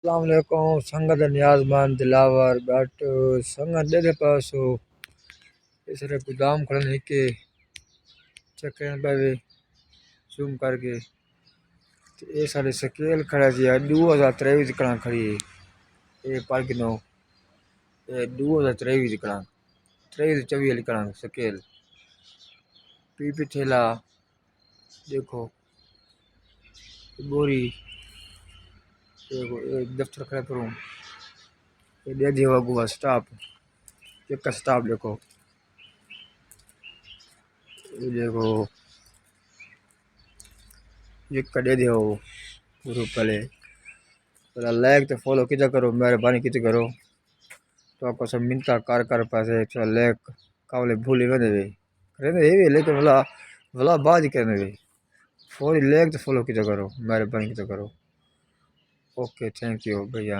अलैक्म संगत नियाजमान दिलावर बट संगत दे पासो इसरे गोदाम खड़न के चेक करने पे जूम करके ये सारे स्केल खड़ा जी 2023 कणा खड़ी है ये पार्किनो ये 2023 कणा 23 24 कणा स्केल पी थैला देखो बोरी देखो ये दफ्तर खड़ा करूँ ये दे दिया हुआ स्टाफ चेक का स्टाफ देखो ये देखो ये कड़े दिया हो ग्रुप पहले लाइक तो फॉलो कितना करो मेहरबानी कितनी करो तो आपको सब मिलता कर पासे चल लाइक कावले भूले बने वे करे ये लेकिन भला भला बाद ही करने वे फॉलो लाइक तो फॉलो कितना करो मेहरबानी कितना करो ओके थैंक यू भैया।